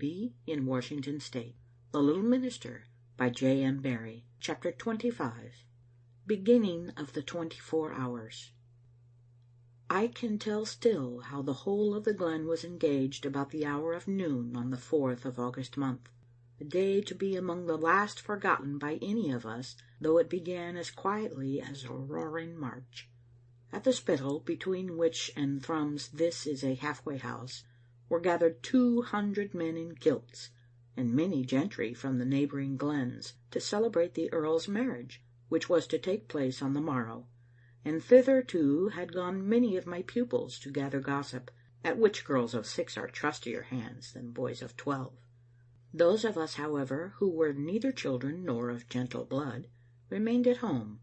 be in Washington State. The Little Minister by J. M. Barrie. Chapter 25. Beginning of the 24 Hours. I can tell still how the whole of the glen was engaged about the hour of noon on the 4th of August month, a day to be among the last forgotten by any of us, though it began as quietly as a roaring march. At the Spittal, between which and Thrums this is a halfway house, were gathered 200 men in kilts, and many gentry from the neighbouring glens, to celebrate the Earl's marriage, which was to take place on the morrow, and thither too had gone many of my pupils to gather gossip, at which girls of 6 are trustier hands than boys of 12. Those of us, however, who were neither children nor of gentle blood, remained at home,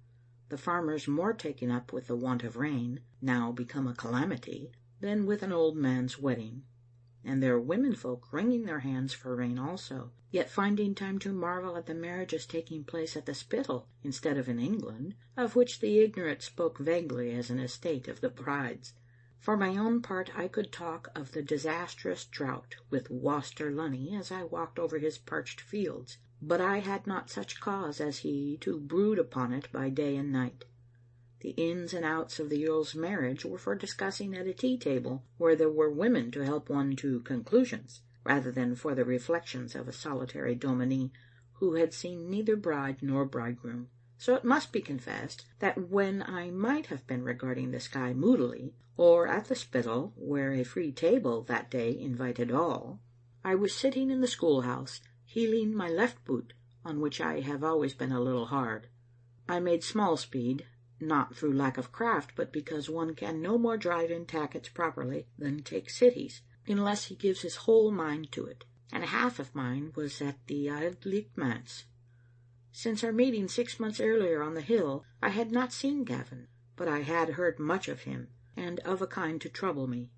the farmers more taken up with the want of rain, now become a calamity, than with an old man's wedding, and their womenfolk wringing their hands for rain also, yet finding time to marvel at the marriages taking place at the Spittal instead of in England, of which the ignorant spoke vaguely as an estate of the bride's. For my own part, I could talk of the disastrous drought with Waster Lunny as I walked over his parched fields, but I had not such cause as he to brood upon it by day and night. The ins and outs of the Earl's marriage were for discussing at a tea table where there were women to help one to conclusions, rather than for the reflections of a solitary dominie who had seen neither bride nor bridegroom. So it must be confessed that when I might have been regarding the sky moodily, or at the Spittal, where a free table that day invited all, I was sitting in the schoolhouse, heeling my left boot, on which I have always been a little hard. I made small speed, not through lack of craft, but because one can no more drive in tackets properly than take cities, unless he gives his whole mind to it, and half of mine was at the Auld Licht manse. Since our meeting 6 months earlier on the hill, I had not seen Gavin, but I had heard much of him, and of a kind to trouble me.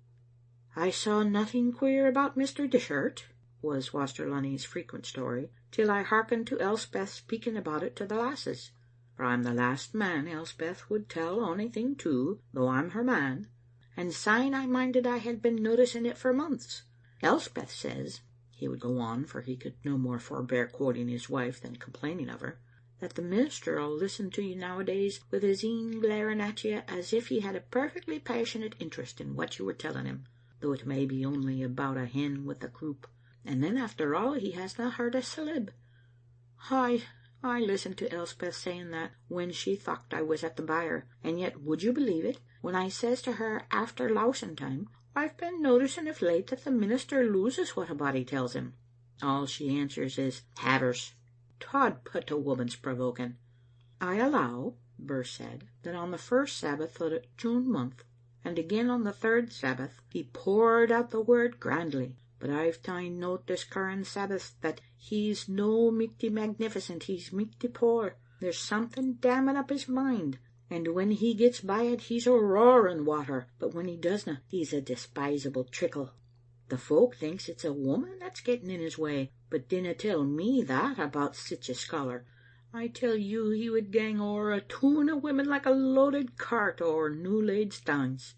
I saw nothing queer about Mr. Dishart, was Waster Lunny's frequent story, till I hearkened to Elspeth speaking about it to the lasses. For I'm the last man Elspeth would tell onything to, though I'm her man, and syne I minded I had been noticing it for months. Elspeth says," he would go on, for he could no more forbear quoting his wife than complaining of her, "that the minister'll listen to you nowadays with his een glaring at you as if he had a perfectly passionate interest in what you were telling him, though it may be only about a hen with a croup, and then after all he hasna heard a syllab. I listened to Elspeth saying that when she thocht I was at the byre, and yet would you believe it, when I says to her after lousing time, I've been noticing of late that the minister loses what a body tells him, all she answers is havers. Tod put a woman's provoking." "I allow," Birse said, "that on the first Sabbath o' the June month, and again on the third Sabbath, he poured out the word grandly, but I've ta'en note this current Sabbath that he's no michty magnificent, he's michty poor. There's something damming up his mind, and when he gets by it he's a roaring water, but when he doesna he's a despisable trickle. The folk thinks it's a woman that's getting in his way, but dinna tell me that about sich a scholar. I tell you he would gang o'er a toon of women like a loaded cart o'er new laid stanes."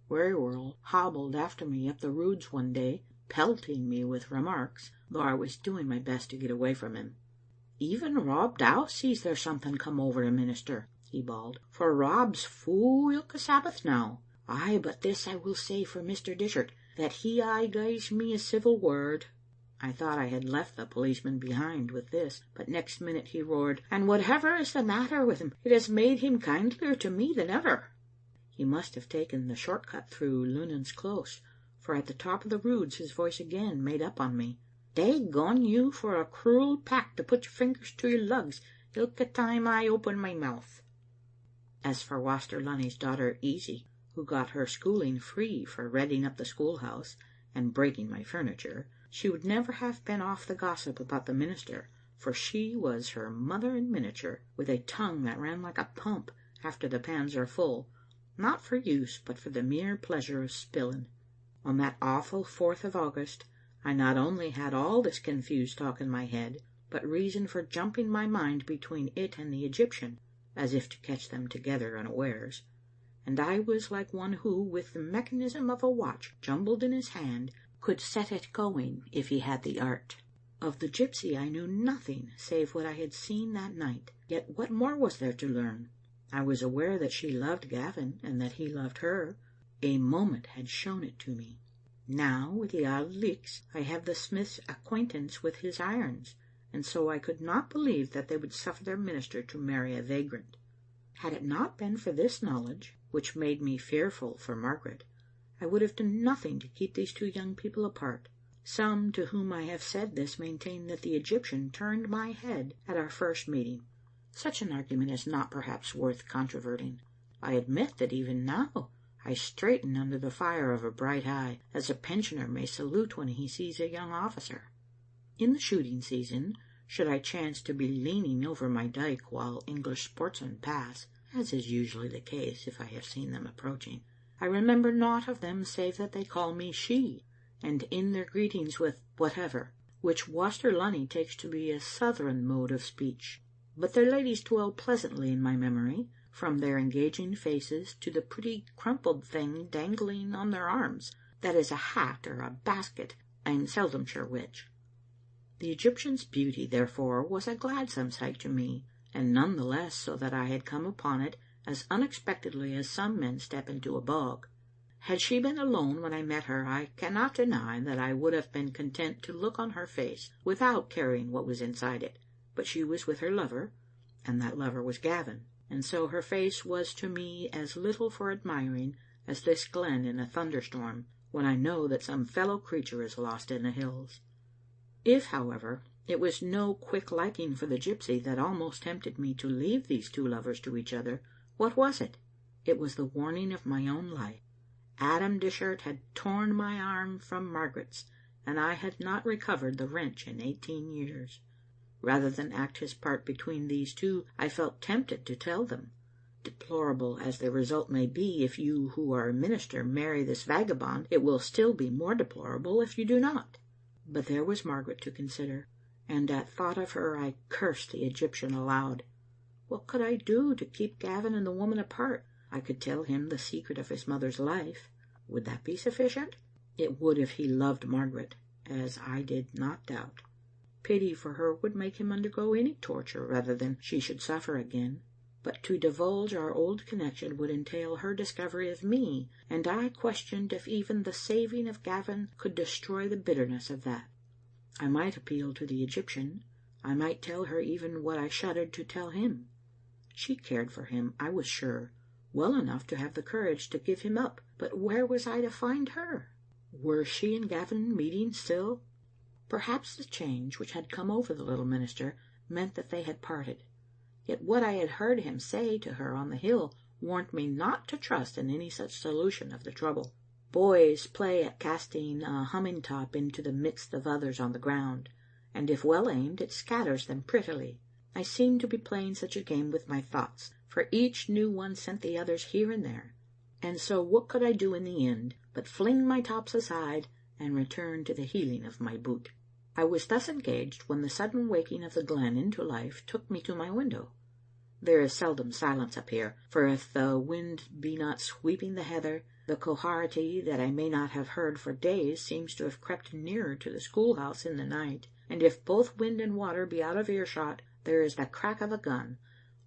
Wearyworld hobbled after me up the Roods one day, pelting me with remarks, though I was doing my best to get away from him. "Even Rob Dow sees there's something come over the minister," he bawled, "for Rob's fu' ilka Sabbath now. Ay, but this I will say for Mr. Dishart, that he aye gies me a civil word." I thought I had left the policeman behind with this, but next minute he roared, "And whatever is the matter with him, it has made him kindlier to me than ever." He must have taken the short cut through Lunan's close, for at the top of the Roods his voice again made up on me. "Dagone you for a cruel pack to put your fingers to your lugs ilka time I open my mouth." As for Waster Lunny's daughter Easy, who got her schooling free for redding up the schoolhouse and breaking my furniture, she would never have been off the gossip about the minister, for she was her mother in miniature, with a tongue that ran like a pump after the pans are full, not for use, but for the mere pleasure of spilling. On that awful 4th of August, I not only had all this confused talk in my head, but reason for jumping my mind between it and the Egyptian, as if to catch them together unawares, and I was like one who, with the mechanism of a watch jumbled in his hand, could set it going if he had the art. Of the gypsy I knew nothing save what I had seen that night. Yet what more was there to learn? I was aware that she loved Gavin and that he loved her. A moment had shown it to me. Now, with the Auld Lichts, I have the smith's acquaintance with his irons, and so I could not believe that they would suffer their minister to marry a vagrant. Had it not been for this knowledge, which made me fearful for Margaret, I would have done nothing to keep these two young people apart. Some to whom I have said this maintain that the Egyptian turned my head at our first meeting. Such an argument is not perhaps worth controverting. I admit that even now I straighten under the fire of a bright eye, as a pensioner may salute when he sees a young officer. In the shooting season, should I chance to be leaning over my dyke while English sportsmen pass, as is usually the case if I have seen them approaching, I remember naught of them save that they call me she, and in their greetings with whatever, which Waster Lunny takes to be a southern mode of speech. But their ladies dwell pleasantly in my memory, from their engaging faces to the pretty crumpled thing dangling on their arms, that is a hat or a basket, I am seldom sure which. The Egyptian's beauty, therefore, was a gladsome sight to me, and none the less so that I had come upon it as unexpectedly as some men step into a bog. Had she been alone when I met her, I cannot deny that I would have been content to look on her face without caring what was inside it. But she was with her lover, and that lover was Gavin, and so her face was to me as little for admiring as this glen in a thunderstorm, when I know that some fellow creature is lost in the hills. If, however, it was no quick liking for the gypsy that almost tempted me to leave these two lovers to each other, what was it? It was the warning of my own life. Adam Dishart had torn my arm from Margaret's, and I had not recovered the wrench in 18 years. Rather than act his part between these two, I felt tempted to tell them. Deplorable as the result may be if you who are a minister marry this vagabond, it will still be more deplorable if you do not. But there was Margaret to consider, and at thought of her I cursed the Egyptian aloud. What could I do to keep Gavin and the woman apart? I could tell him the secret of his mother's life. Would that be sufficient? It would if he loved Margaret, as I did not doubt. Pity for her would make him undergo any torture rather than she should suffer again. But to divulge our old connection would entail her discovery of me, and I questioned if even the saving of Gavin could destroy the bitterness of that. I might appeal to the Egyptian. I might tell her even what I shuddered to tell him. She cared for him, I was sure, well enough to have the courage to give him up, but where was I to find her? Were she and Gavin meeting still? Perhaps the change which had come over the little minister meant that they had parted. Yet what I had heard him say to her on the hill warned me not to trust in any such solution of the trouble. Boys play at casting a humming top into the midst of others on the ground, and if well aimed, it scatters them prettily. I seemed to be playing such a game with my thoughts, for each new one sent the others here and there. And so what could I do in the end but fling my tops aside and return to the heeling of my boot? I was thus engaged when the sudden waking of the glen into life took me to my window. There is seldom silence up here, for if the wind be not sweeping the heather, the Quharity that I may not have heard for days seems to have crept nearer to the schoolhouse in the night, and if both wind and water be out of earshot, there is the crack of a gun,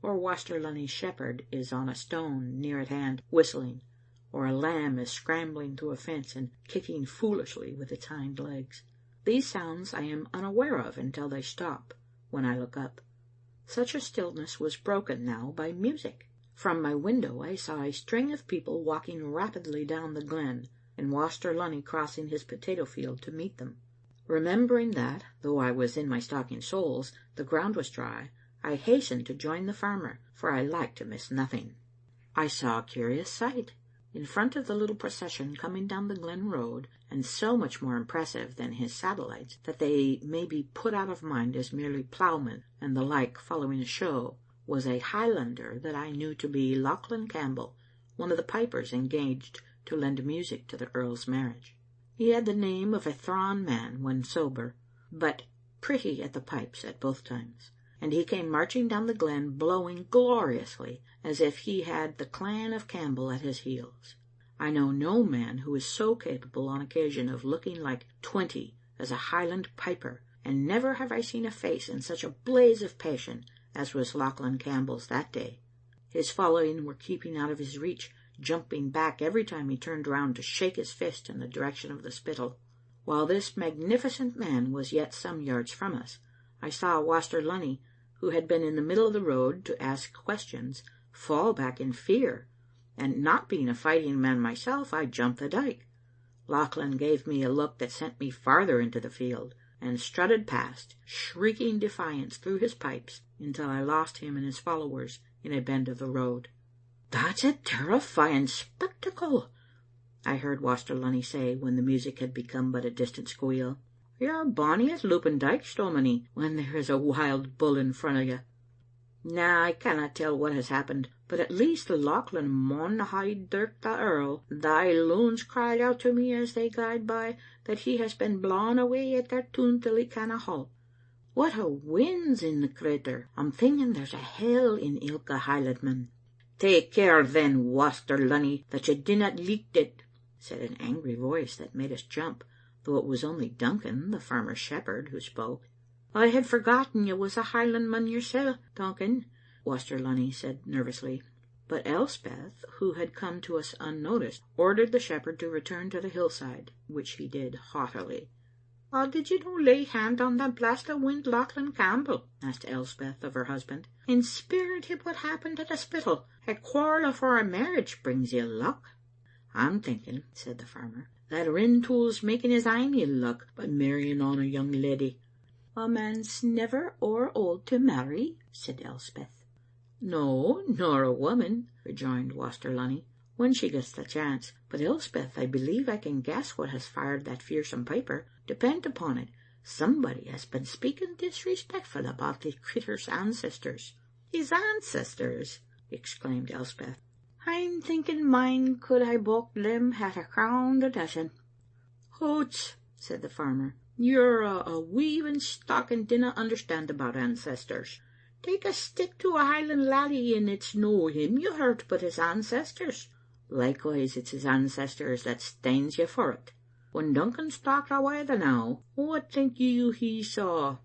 or Waster Lunny's shepherd is on a stone near at hand whistling, or a lamb is scrambling through a fence and kicking foolishly with its hind legs. These sounds I am unaware of until they stop, when I look up. Such a stillness was broken now by music. From my window I saw a string of people walking rapidly down the glen, and Waster Lunny crossing his potato field to meet them. Remembering that, though I was in my stocking soles, the ground was dry, I hastened to join the farmer, for I liked to miss nothing. I saw a curious sight. In front of the little procession coming down the glen road, and so much more impressive than his satellites that they may be put out of mind as merely ploughmen and the like following a show, was a Highlander that I knew to be Lauchlan Campbell, one of the pipers engaged to lend music to the Earl's marriage. He had the name of a thrawn man when sober, but pretty at the pipes at both times, and he came marching down the glen blowing gloriously as if he had the clan of Campbell at his heels. I know no man who is so capable on occasion of looking like 20 as a Highland piper, and never have I seen a face in such a blaze of passion as was Lauchlan Campbell's that day. His following were keeping out of his reach, jumping back every time he turned round to shake his fist in the direction of the Spittal. While this magnificent man was yet some yards from us, I saw Waster Lunny, who had been in the middle of the road to ask questions, fall back in fear, and not being a fighting man myself, I jumped the dyke. Lauchlan gave me a look that sent me farther into the field, and strutted past, shrieking defiance through his pipes, until I lost him and his followers in a bend of the road. "That's a terrifying spectacle," I heard Waster Lunny say when the music had become but a distant squeal. "You're bonny at looping dykes, dominie, when there is a wild bull in front of you. Now I cannot tell what has happened, but at least Lauchlan maun hae dirked the earl. Thy loons cried out to me as they gaed by that he has been blawing away at their tune till he canna halt. What a wind's in the crater! I'm thinking there's a hell in ilka Highlandman." "Take care then, Waster Lunny, that you dinna leak it," said an angry voice that made us jump, though it was only Duncan, the farmer's shepherd, who spoke. "I had forgotten you was a Highlandman yoursel, Duncan," Waster Lunny said nervously. But Elspeth, who had come to us unnoticed, ordered the shepherd to return to the hillside, which he did haughtily. "Did you no lay hand on that blast o' wind Lauchlan Campbell?" asked Elspeth of her husband, "and spirit him what happened at the Spittal? A quarrel afore a marriage brings ill luck." "I'm thinking," said the farmer, "that Rintoul's making his ain ill luck by marrying on a young leddy." "A man's never o'er old to marry," said Elspeth. "No, nor a woman," rejoined Waster Lunny, "when she gets the chance. But, Elspeth, I believe I can guess what has fired that fearsome piper. Depend upon it, somebody has been speaking disrespectful about the critter's ancestors." "His ancestors!" exclaimed Elspeth. "I'm thinking mine could hae balked them at a crown the dozen." "Hoots," said the farmer, "you're a weaving stock and dinna understand about ancestors. Take a stick to a Highland laddie and it's no him you hurt, but his ancestors. Likewise it's his ancestors that stains you for it. When Duncan stalked away the now, what think you he saw?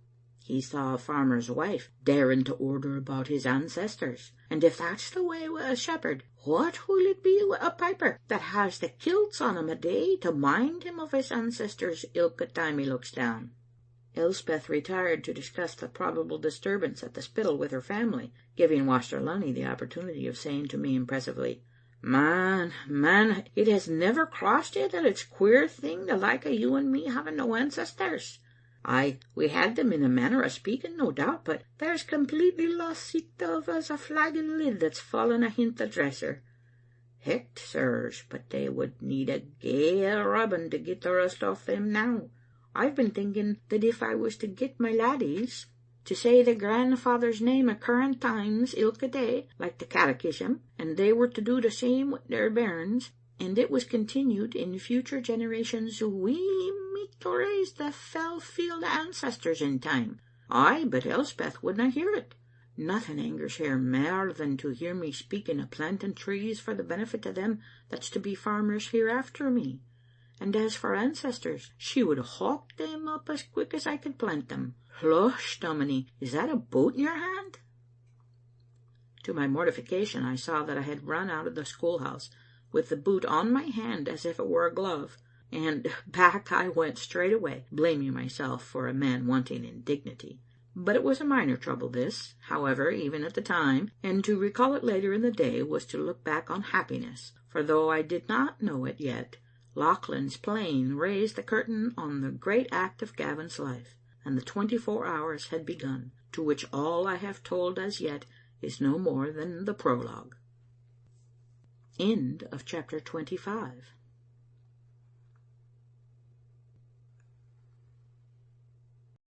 He saw a farmer's wife daring to order about his ancestors. And if that's the way wi' a shepherd, what will it be wi' a piper that has the kilts on him a day to mind him of his ancestors ilka time he looks down?" Elspeth retired to discuss the probable disturbance at the Spittal with her family, giving Waster Lunny the opportunity of saying to me impressively, Man, it has never crossed you that it's queer thing the like of you and me having no ancestors? Ay, we had them in a manner of speaking, no doubt, but there's completely lost sicht of as a flagon lid that's fallen ahint the dresser. Hecht, sirs, but they would need a gey rubbing to get the rust off them now. I've been thinking that if I was to get my laddies to say the grandfather's name a current times ilka day, like the catechism, and they were to do the same with their bairns, and it was continued in future generations, we meet to raise the Fellfield ancestors in time. Ay, but Elspeth wouldna hear it. Nothing angers her mair than to hear me speaking of planting trees for the benefit of them that's to be farmers hereafter me. And as for ancestors, she would hawk them up as quick as I could plant them. Losh, dominie, is that a boot in your hand?" To my mortification, I saw that I had run out of the schoolhouse with the boot on my hand as if it were a glove, and back I went straight away, blaming myself for a man wanting in dignity. But it was a minor trouble this, however, even at the time, and to recall it later in the day was to look back on happiness, for though I did not know it yet, Lauchlan's playing raised the curtain on the great act of Gavin's life, and the 24 hours had begun, to which all I have told as yet is no more than the prologue. End of chapter 25.